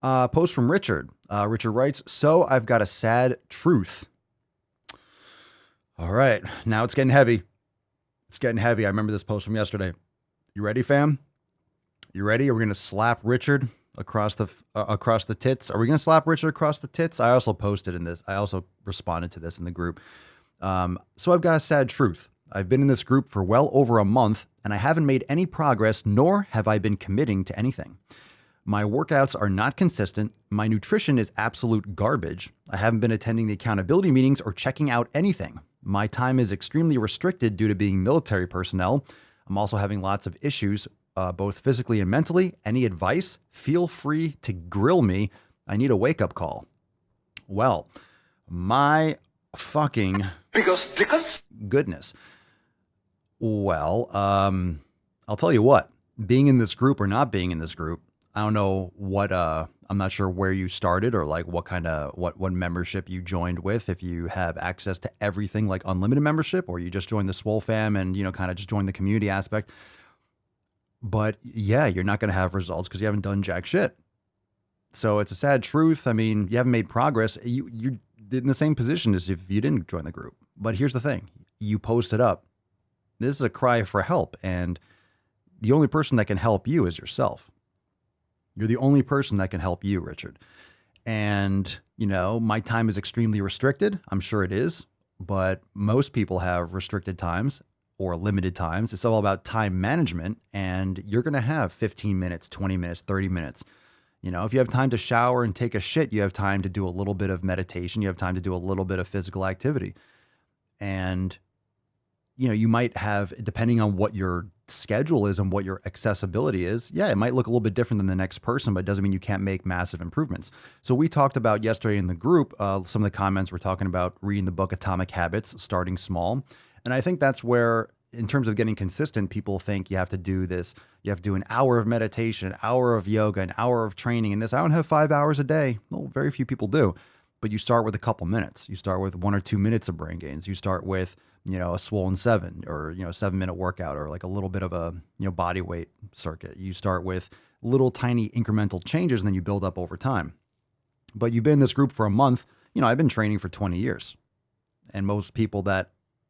Post from Richard. Richard writes, so I've got a sad truth. All right. Now it's getting heavy. It's getting heavy. I remember this post from yesterday. You ready, fam? You ready? Are we going to slap Richard across the tits? Are we going to slap Richard across the tits? I also posted in this. I also responded to this in the group. So I've got a sad truth. I've been in this group for well over a month, and I haven't made any progress, nor have I been committing to anything. My workouts are not consistent. My nutrition is absolute garbage. I haven't been attending the accountability meetings or checking out anything. My time is extremely restricted due to being military personnel. I'm also having lots of issues, both physically and mentally. Any advice? Feel free to grill me. I need a wake-up call. Well, my fucking goodness. Well, I'll tell you what, being in this group or not being in this group, I don't know what, I'm not sure where you started or like what membership you joined with, if you have access to everything like unlimited membership or you just joined the Swole fam and, kind of just join the community aspect. But yeah, you're not going to have results because you haven't done jack shit. So it's a sad truth. I mean, you haven't made progress. You're in the same position as if you didn't join the group. But here's the thing. You posted up. This is a cry for help. And the only person that can help you is yourself. You're the only person that can help you, Richard. And, my time is extremely restricted. I'm sure it is. But most people have restricted times or limited times. It's all about time management. And you're going to have 15 minutes, 20 minutes, 30 minutes. If you have time to shower and take a shit, you have time to do a little bit of meditation. You have time to do a little bit of physical activity. And, you might have, depending on what your schedule is and what your accessibility is, it might look a little bit different than the next person, but it doesn't mean you can't make massive improvements. So we talked about yesterday in the group, some of the comments were talking about reading the book Atomic Habits, starting small. And I think that's where, in terms of getting consistent, people think you have to do this. You have to do an hour of meditation, an hour of yoga, an hour of training. And this, I don't have 5 hours a day. Well, very few people do. But you start with a couple minutes. You start with 1 or 2 minutes of brain gains. You start with, a Swollen 7 or, 7-minute workout or like a little bit of a, body weight circuit. You start with little tiny incremental changes and then you build up over time. But you've been in this group for a month. I've been training for 20 years. And most people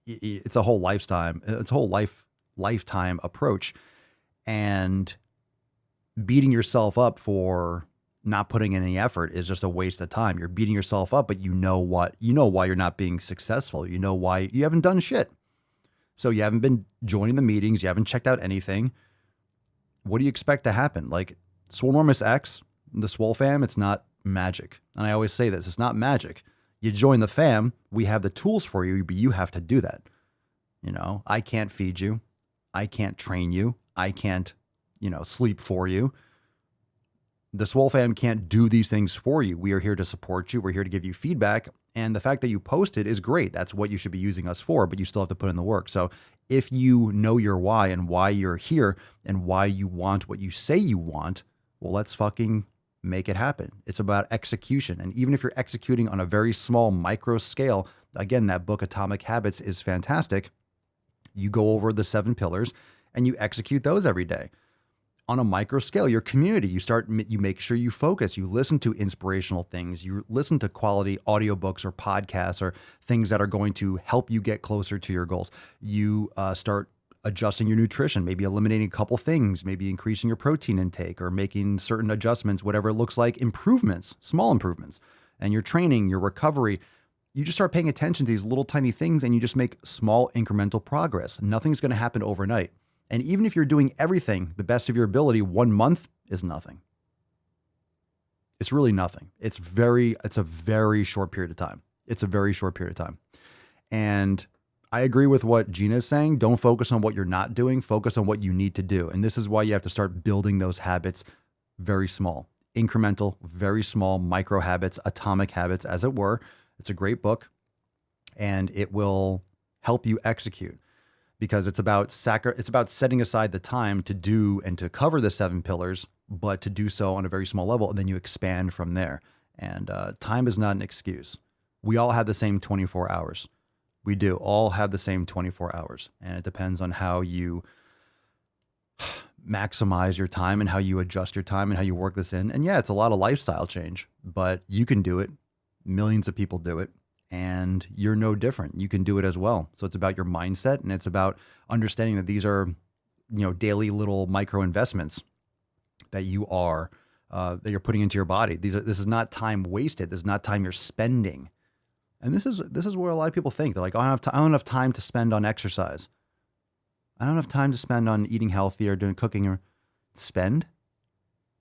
it's a whole lifetime. It's a whole lifetime approach, and beating yourself up for not putting in any effort is just a waste of time. You're beating yourself up, but why you're not being successful. You know why you haven't done shit. So you haven't been joining the meetings. You haven't checked out anything. What do you expect to happen? Like Swolenormous X, the Swole fam, it's not magic. And I always say this, it's not magic. You join the fam, we have the tools for you, but you have to do that. I can't feed you. I can't train you. I can't, sleep for you. The Swole fam can't do these things for you. We are here to support you. We're here to give you feedback. And the fact that you posted is great. That's what you should be using us for, but you still have to put in the work. So if you know your why and why you're here and why you want what you say you want, well, let's fucking make it happen. It's about execution. And even if you're executing on a very small micro scale, again, that book Atomic Habits is fantastic. You go over the 7 pillars and you execute those every day. On a micro scale, your community, you make sure you focus, you listen to inspirational things, you listen to quality audiobooks or podcasts or things that are going to help you get closer to your goals. You start adjusting your nutrition, maybe eliminating a couple things, maybe increasing your protein intake or making certain adjustments, whatever it looks like, improvements, small improvements. And your training, your recovery, you just start paying attention to these little tiny things and you just make small incremental progress. Nothing's going to happen overnight. And even if you're doing everything the best of your ability, 1 month is nothing. It's really nothing. It's a very short period of time. It's a very short period of time. And I agree with what Gina is saying. Don't focus on what you're not doing. Focus on what you need to do. And this is why you have to start building those habits very small, incremental, very small micro habits, atomic habits, as it were. It's a great book and it will help you execute. Because it's about setting aside the time to do and to cover the 7 pillars, but to do so on a very small level, and then you expand from there. And time is not an excuse. We all have the same 24 hours. We do all have the same 24 hours, and it depends on how you maximize your time and how you adjust your time and how you work this in. And yeah, it's a lot of lifestyle change, but you can do it. Millions of people do it, and you're no different. You can do it as well. So it's about your mindset, and it's about understanding that these are, daily little micro investments that that you're putting into your body. This is not time wasted. This is not time you're spending. And this is where a lot of people think they're like, oh, I don't have time to spend on exercise. I don't have time to spend on eating healthy or doing cooking or spend.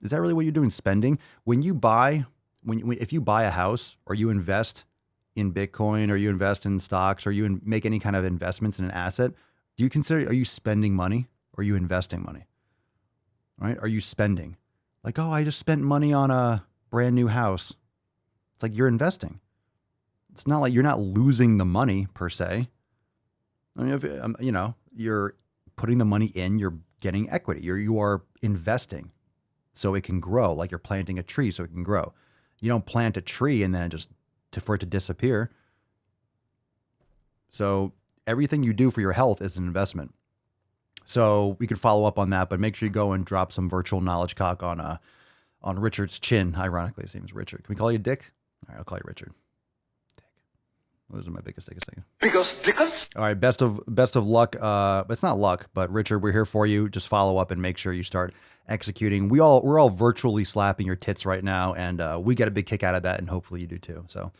Is that really what you're doing? Spending? When you buy, if you buy a house or you invest in Bitcoin or you invest in stocks or you make any kind of investments in an asset, are you spending money or are you investing money? Right? Are you spending? Like, oh, I just spent money on a brand new house. It's like you're investing. It's not like you're not losing the money per se. I mean, you're putting the money in, you're getting equity. You are investing so it can grow, like you're planting a tree so it can grow. You don't plant a tree and then for it to disappear. So everything you do for your health is an investment. So we could follow up on that, but make sure you go and drop some virtual knowledge cock on Richard's chin. Ironically, his name is Richard. Can we call you Dick? All right, I'll call you Richard. Dick. Those are my biggest things. All right, best of luck. It's not luck, but Richard, we're here for you. Just follow up and make sure you start executing. We're all virtually slapping your tits right now, and we get a big kick out of that, and hopefully you do too. So